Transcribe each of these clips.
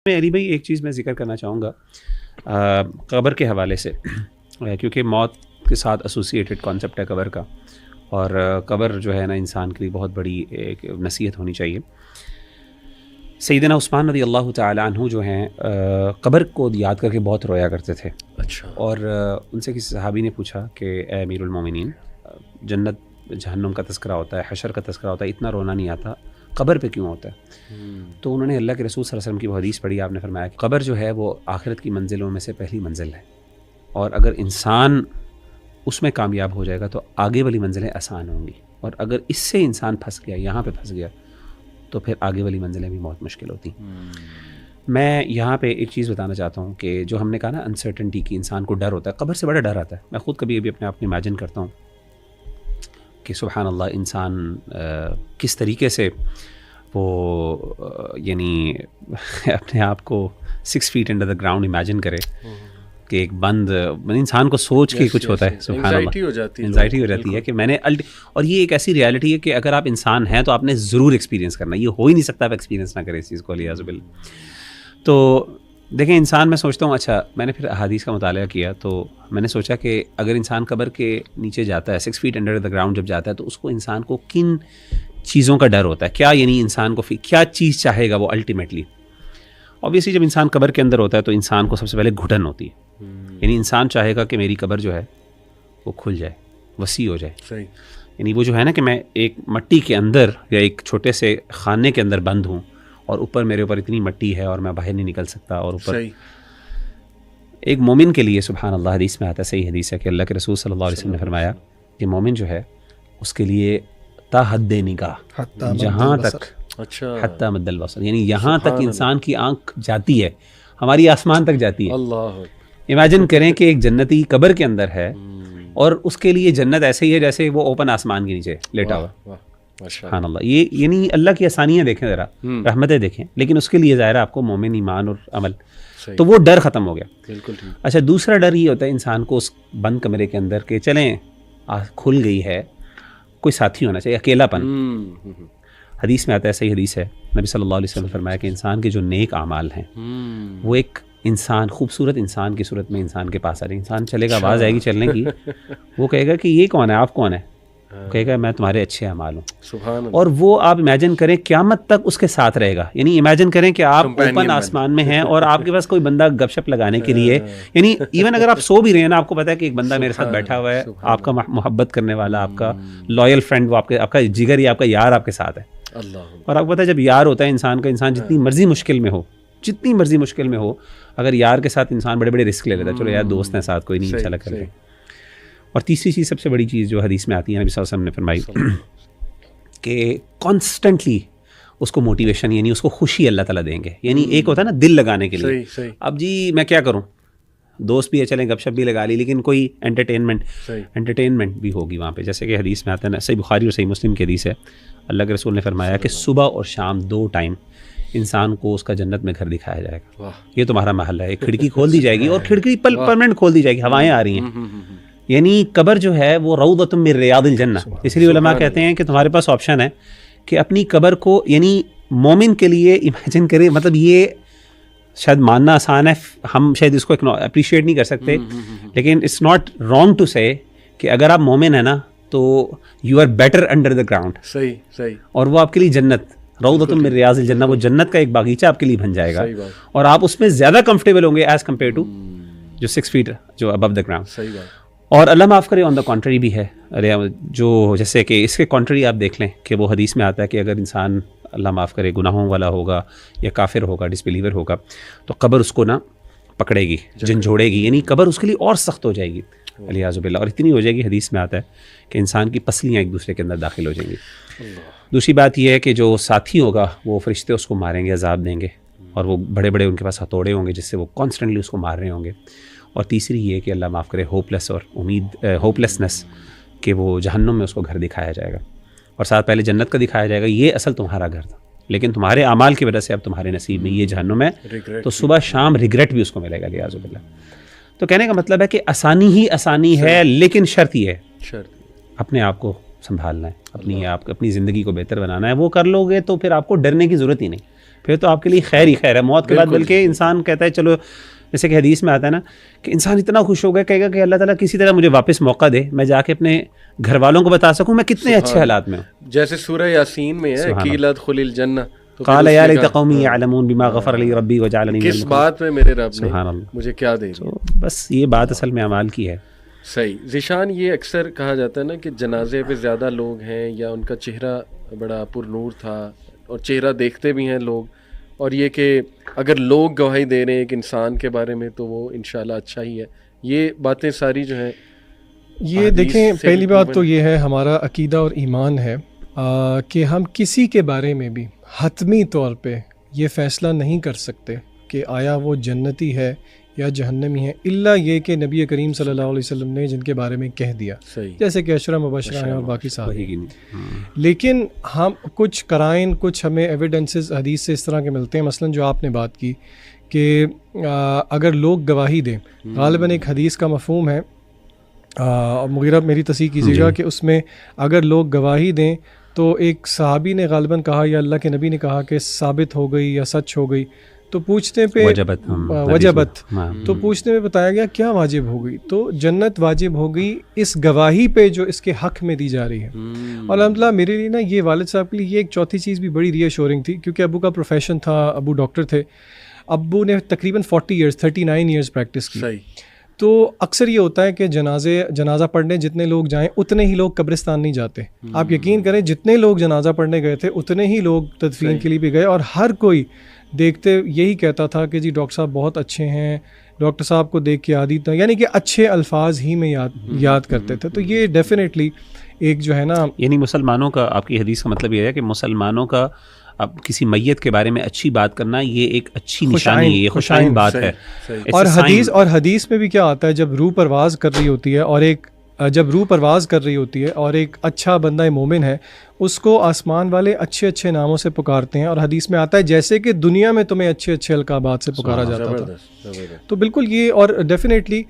میں علی بھائی ایک چیز میں ذکر کرنا چاہوں گا قبر کے حوالے سے، کیونکہ موت کے ساتھ ایسوسیٹڈ کانسیپٹ ہے قبر کا، اور قبر جو ہے نا انسان کے لیے بہت بڑی ایک نصیحت ہونی چاہیے۔ سیدنا عثمان رضی اللہ تعالی عنہ جو ہیں قبر کو یاد کر کے بہت رویا کرتے تھے۔ اچھا۔ اور ان سے کسی صحابی نے پوچھا کہ اے امیر المومنین، جنت جہنم کا تذکرہ ہوتا ہے، حشر کا تذکرہ ہوتا ہے، اتنا رونا نہیں آتا، قبر پہ کیوں ہوتا ہے؟ تو انہوں نے اللہ کے رسول صلی اللہ علیہ وسلم کی وہ حدیث پڑھی، آپ نے فرمایا کہ قبر جو ہے وہ آخرت کی منزلوں میں سے پہلی منزل ہے، اور اگر انسان اس میں کامیاب ہو جائے گا تو آگے والی منزلیں آسان ہوں گی، اور اگر اس سے انسان پھنس گیا، یہاں پہ پھنس گیا، تو پھر آگے والی منزلیں بھی بہت مشکل ہوتی ہیں۔ میں یہاں پہ ایک چیز بتانا چاہتا ہوں کہ جو ہم نے کہا نا انسرٹنٹی کی، انسان کو ڈر ہوتا ہے، قبر سے بڑا ڈر آتا ہے۔ میں خود کبھی اپنے آپ کو امیجن کرتا ہوں کہ سبحان اللہ، انسان کس طریقے سے وہ یعنی اپنے آپ کو 6 feet under the ground imagine کرے کہ ایک بند انسان کو سوچ کے کچھ ہوتا ہے، سبحان اللہ، انزائٹی ہو جاتی ہے کہ میں نے اور یہ ایک ایسی ریالٹی ہے کہ اگر آپ انسان ہیں تو آپ نے ضرور ایکسپیرینس کرنا، یہ ہو ہی نہیں سکتا آپ ایکسپیرینس نہ کریں اس چیز کو، الیاذ باللہ۔ تو دیکھیں انسان، میں سوچتا ہوں، اچھا میں نے پھر احادیث کا مطالعہ کیا تو میں نے سوچا کہ اگر انسان قبر کے نیچے جاتا ہے، 6 feet انڈر دا گراؤنڈ جب جاتا ہے، تو اس کو انسان کو کن چیزوں کا ڈر ہوتا ہے، کیا یعنی انسان کو کیا چیز چاہے گا وہ الٹیمیٹلی؟ اوبیسلی جب انسان قبر کے اندر ہوتا ہے تو انسان کو سب سے پہلے گھٹن ہوتی ہے، یعنی انسان چاہے گا کہ میری قبر جو ہے وہ کھل جائے، وسیع ہو جائے۔ صحیح۔ یعنی وہ جو ہے نا کہ میں ایک مٹی کے اندر یا ایک چھوٹے سے خانے کے اندر بند ہوں، اور اوپر میرے اوپر اتنی مٹی ہے اور میں باہر نہیں نکل سکتا، اور اوپر صحیح۔ ایک مومن کے لیے سبحان اللہ، حدیث میں آتا ہے، صحیح حدیث ہے کہ اللہ کے رسول صلی اللہ علیہ وسلم نے فرمایا کہ مومن جو ہے اس کے لیے تا حد نگاہ، جہاں تک، اچھا، حتی مد البصر، یعنی یہاں تک انسان کی آنکھ جاتی ہے، ہماری آسمان تک جاتی ہے۔ اللہ، امیجن کریں کہ ایک جنتی قبر کے اندر ہے اور اس کے لیے جنت ایسے ہی ہے جیسے وہ اوپن آسمان کے نیچے لیٹا ہوا۔ سبحان اللہ، یہ یعنی اللہ کی آسانیاں دیکھیں ذرا، رحمتیں دیکھیں، لیکن اس کے لیے ظاہر ہے آپ کو مومن، ایمان اور عمل، تو وہ ڈر ختم ہو گیا۔ بالکل ٹھیک۔ اچھا، دوسرا ڈر یہ ہوتا ہے انسان کو اس بند کمرے کے اندر کہ چلیں کھل گئی ہے، کوئی ساتھی ہونا چاہیے، اکیلا پن۔ حدیث میں آتا ہے، صحیح حدیث ہے، نبی صلی اللہ علیہ وسلم نے فرمایا کہ انسان کے جو نیک اعمال ہیں وہ ایک انسان، خوبصورت انسان کی صورت میں انسان کے پاس آ رہے، انسان چلے گا، آواز آئے گی چلنے کی، وہ کہے گا کہ یہ کون ہے، آپ کون ہے؟ کہے گا میں تمہارے اچھے اعمال ہوں۔ سبحان اللہ۔ اور وہ آپ امیجن کریں قیامت تک اس کے ساتھ رہے گا، یعنی امیجن کریں کہ آپ اوپن آسمان میں ہیں اور آپ کے پاس کوئی بندہ گپ شپ لگانے کے لیے، یعنی ایون اگر آپ سو بھی رہے ہیں نا، آپ کو پتا ہے کہ ایک بندہ میرے ساتھ بیٹھا ہوا ہے، آپ کا محبت کرنے والا، آپ کا لائل فرینڈ، وہ آپ کا جگر یا آپ کا یار آپ کے ساتھ ہے۔ اور آپ کو پتا ہے جب یار ہوتا ہے انسان کا، انسان جتنی مرضی مشکل میں ہو، جتنی مرضی مشکل میں ہو، اگر یار کے ساتھ انسان بڑے بڑے رسک لے لیتا ہے، چلو یار دوست ہیں ساتھ، کوئی نہیں، انشاءاللہ کر لیں۔ اور تیسری چیز، سب سے بڑی چیز جو حدیث میں آتی ہے، نبی صلی اللہ علیہ وسلم نے فرمائی کہ کانسٹنٹلی اس کو موٹیویشن، یعنی اس کو خوشی اللہ تعالیٰ دیں گے، یعنی ایک ہوتا ہے نا دل لگانے کے لیے، اب جی میں کیا کروں، دوست بھی ہے، چلیں گپ شپ بھی لگا لی، لیکن کوئی انٹرٹینمنٹ بھی ہوگی وہاں پہ، جیسے کہ حدیث میں آتا ہے نا، صحیح بخاری اور صحیح مسلم کی حدیث ہے، اللہ کے رسول نے فرمایا کہ صبح اور شام 2 ٹائم انسان کو اس کا جنت میں گھر دکھایا جائے گا، یہ تمہارا محل ہے، ایک کھڑکی کھول دی جائے گی، اور کھڑکی پرماننٹ کھول دی جائے گی، ہوائیں آ رہی ہیں، یعنی قبر جو ہے وہ روضۃ من ریاض الجنہ۔ اس لیے علماء کہتے ہیں کہ تمہارے پاس آپشن ہے کہ اپنی قبر کو، یعنی مومن کے لیے امیجن کریں، مطلب یہ شاید ماننا آسان ہے، ہم شاید اس کو اپریشیٹ نہیں کر سکتے، لیکن اٹس ناٹ رانگ ٹو سے کہ اگر آپ مومن ہیں نا تو you are better under the ground, صحیح صحیح، اور وہ آپ کے لیے جنت، روضۃ من ریاض الجنہ، وہ جنت کا ایک باغیچہ آپ کے لیے بن جائے گا، اور آپ اس میں زیادہ کمفرٹیبل ہوں گے ایز کمپیئر ٹو جو 6 feet جو ابو دا گراؤنڈ۔ صحیح بات۔ اور اللہ معاف کرے، آن دا کانٹری بھی ہے، جو جیسے کہ اس کے کانٹری آپ دیکھ لیں کہ وہ حدیث میں آتا ہے کہ اگر انسان اللہ معاف کرے گناہوں والا ہوگا یا کافر ہوگا، ڈسبلیور ہوگا، تو قبر اس کو نا پکڑے گی، جھنجھوڑے گی، یعنی قبر اس کے لیے اور سخت ہو جائے گی، الیاذ باللہ، اور اتنی ہو جائے گی، حدیث میں آتا ہے کہ انسان کی پسلیاں ایک دوسرے کے اندر داخل ہو جائیں گی۔ دوسری بات یہ ہے کہ جو ساتھی ہوگا وہ فرشتے اس کو ماریں گے، عذاب دیں گے، اور وہ بڑے بڑے ان کے پاس ہتھوڑے ہوں گے جس سے وہ کانسٹنٹلی اس کو مار رہے ہوں گے۔ اور تیسری یہ کہ اللہ معاف کرے ہوپلیس اور ہوپلیسنس، کہ وہ جہنم میں اس کو گھر دکھایا جائے گا، اور ساتھ پہلے جنت کا دکھایا جائے گا، یہ اصل تمہارا گھر تھا، لیکن تمہارے اعمال کی وجہ سے اب تمہارے نصیب میں یہ جہنم ہے، تو صبح شام ریگریٹ بھی اس کو ملے گا، الیاذ باللہ۔ تو کہنے کا مطلب ہے کہ آسانی ہی آسانی ہے، لیکن شرط یہ ہے اپنے آپ کو سنبھالنا ہے، اپنی زندگی کو بہتر بنانا ہے، وہ کر لو گے تو پھر آپ کو ڈرنے کی ضرورت ہی نہیں، پھر تو آپ کے لیے خیر ہی خیر ہے موت کے بعد. بلکہ انسان کہتا ہے چلو جیسے کہ حدیث میں آتا ہے نا کہ انسان اتنا خوش ہو گیا کہے گا کہ اللہ تعالیٰ کسی طرح مجھے واپس موقع دے, میں جا کے اپنے گھر والوں کو بتا سکوں میں کتنے اچھے حالات میں ہوں. جیسے سورہ یاسین میں ہے قیل ادخل الجنہ, قال یا لیت قومی یعلمون بما غفر لی ربی وجعلنی من کس بات میں میرے رب نے مجھے کیا دے دیا. بس یہ بات اصل میں اعمال کی ہے. صحیح. ذیشان, یہ اکثر کہا جاتا ہے نا کہ جنازے پہ زیادہ لوگ ہیں یا ان کا چہرہ بڑا پر نور تھا, اور چہرہ دیکھتے بھی ہیں لوگ, اور یہ کہ اگر لوگ گواہی دے رہے ہیں ایک انسان کے بارے میں تو وہ انشاءاللہ اچھا ہی ہے. یہ باتیں ساری جو ہیں یہ دیکھیں, پہلی بات تو یہ ہے ہمارا عقیدہ اور ایمان ہے کہ ہم کسی کے بارے میں بھی حتمی طور پہ یہ فیصلہ نہیں کر سکتے کہ آیا وہ جنتی ہے یا جہنمی ہے, الا یہ کہ نبی کریم صلی اللہ علیہ وسلم نے جن کے بارے میں کہہ دیا, جیسے کہ عشرہ مبشرہ ہیں اور باقی صحابہ. لیکن ہم کچھ قرائن, کچھ ہمیں ایویڈنسز حدیث سے اس طرح کے ملتے ہیں, مثلا جو آپ نے بات کی کہ اگر لوگ گواہی دیں, غالباً ایک حدیث کا مفہوم ہے, مغیرہ میری تصحیح کیجیے گا, کہ اس میں اگر لوگ گواہی دیں تو ایک صحابی نے غالباً کہا یا اللہ کے نبی نے کہا کہ ثابت ہو گئی یا سچ ہو گئی, تو پوچھنے پہ وجبت تو پوچھنے میں بتایا گیا کیا واجب ہو گئی, تو جنت واجب ہو گئی اس گواہی پہ جو اس کے حق میں دی جا رہی ہے. اور الحمدللہ میرے لیے نا یہ والد صاحب کے لیے یہ ایک چوتھی چیز بھی بڑی ری ایشورنگ تھی, کیونکہ ابو کا پروفیشن تھا, ابو ڈاکٹر تھے, ابو نے تقریباً 39 ایئرز پریکٹس کی. تو اکثر یہ ہوتا ہے کہ جنازہ پڑھنے جتنے لوگ جائیں اتنے ہی لوگ قبرستان نہیں جاتے. آپ یقین کریں جتنے لوگ جنازہ پڑھنے گئے تھے اتنے ہی لوگ تدفین کے لیے بھی گئے, اور ہر کوئی دیکھتے یہی کہتا تھا کہ جی ڈاکٹر صاحب بہت اچھے ہیں, ڈاکٹر صاحب کو دیکھ کے عادی تھا, یعنی کہ اچھے الفاظ ہی میں یاد کرتے تھے. تو یہ ڈیفینیٹلی ایک جو ہے نا, یعنی مسلمانوں کا, آپ کی حدیث کا مطلب یہ ہے کہ مسلمانوں کا اب کسی میت کے بارے میں اچھی بات کرنا یہ ایک اچھی نشانی ہے, یہ خوشائن بات ہے. اور حدیث میں بھی کیا آتا ہے, جب روح پرواز کر رہی ہوتی ہے اور ایک اچھا بندہ مومن ہے, اس کو آسمان والے اچھے اچھے ناموں سے پکارتے ہیں, اور حدیث میں آتا ہے جیسے کہ دنیا میں تمہیں اچھے اچھے القابات سے پکارا جاتا تھا. تو بالکل یہ, اور ڈیفینیٹلی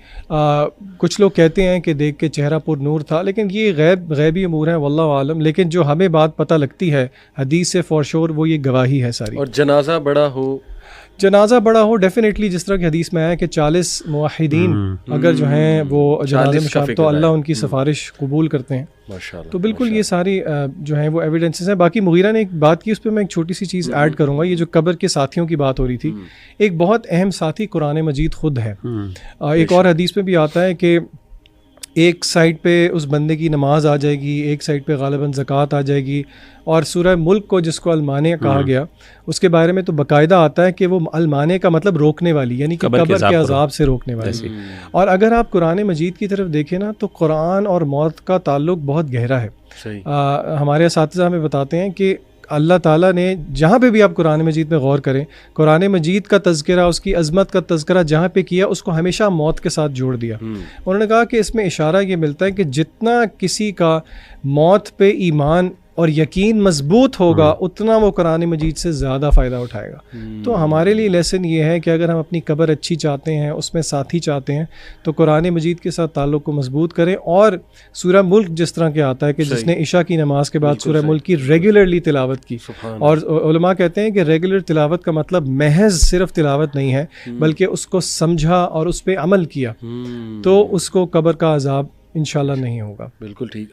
کچھ لوگ کہتے ہیں کہ دیکھ کے چہرہ پر نور تھا, لیکن یہ غیبی امور ہیں واللہ عالم. لیکن جو ہمیں بات پتہ لگتی ہے حدیث سے فور شور, وہ یہ گواہی ہے ساری. اور جنازہ بڑا ہو ڈیفینیٹلی, جس طرح کی حدیث میں آیا کہ 40 موحدین اگر جو ہیں وہ جنازے میں شامل, تو اللہ ان کی سفارش قبول کرتے ہیں. تو بالکل یہ ساری جو ہیں وہ ایویڈنسز ہیں. باقی مغیرہ نے ایک بات کی, اس پہ میں ایک چھوٹی سی چیز ایڈ کروں گا. یہ جو قبر کے ساتھیوں کی بات ہو رہی تھی, ایک بہت اہم ساتھی قرآن مجید خود ہے. ایک اور حدیث میں بھی آتا ہے کہ ایک سائڈ پہ اس بندے کی نماز آ جائے گی, ایک سائڈ پہ غالباً زکوٰۃ آ جائے گی, اور سورہ ملک کو جس کو المانے کہا گیا اس کے بارے میں تو باقاعدہ آتا ہے کہ وہ المانے کا مطلب روکنے والی, یعنی کہ قبر کے عذاب سے روکنے والی. اور اگر آپ قرآن مجید کی طرف دیکھیں نا, تو قرآن اور موت کا تعلق بہت گہرا ہے. ہمارے اساتذہ ہمیں بتاتے ہیں کہ اللہ تعالیٰ نے جہاں پہ بھی آپ قرآن مجید میں غور کریں, قرآن مجید کا تذکرہ, اس کی عظمت کا تذکرہ جہاں پہ کیا, اس کو ہمیشہ موت کے ساتھ جوڑ دیا. انہوں نے کہا کہ اس میں اشارہ یہ ملتا ہے کہ جتنا کسی کا موت پہ ایمان اور یقین مضبوط ہوگا اتنا وہ قرآن مجید سے زیادہ فائدہ اٹھائے گا. تو ہمارے لیے لیسن یہ ہے کہ اگر ہم اپنی قبر اچھی چاہتے ہیں, اس میں ساتھی چاہتے ہیں, تو قرآن مجید کے ساتھ تعلق کو مضبوط کریں. اور سورہ ملک جس طرح کے آتا ہے کہ جس نے عشاء کی نماز کے بعد سورہ ملک کی ریگولرلی تلاوت کی, اور علماء کہتے ہیں کہ ریگولر تلاوت کا مطلب محض صرف تلاوت نہیں ہے, بلکہ اس کو سمجھا اور اس پہ عمل کیا, تو اس کو قبر کا عذاب انشاءاللہ نہیں ہوگا. بالکل ٹھیک.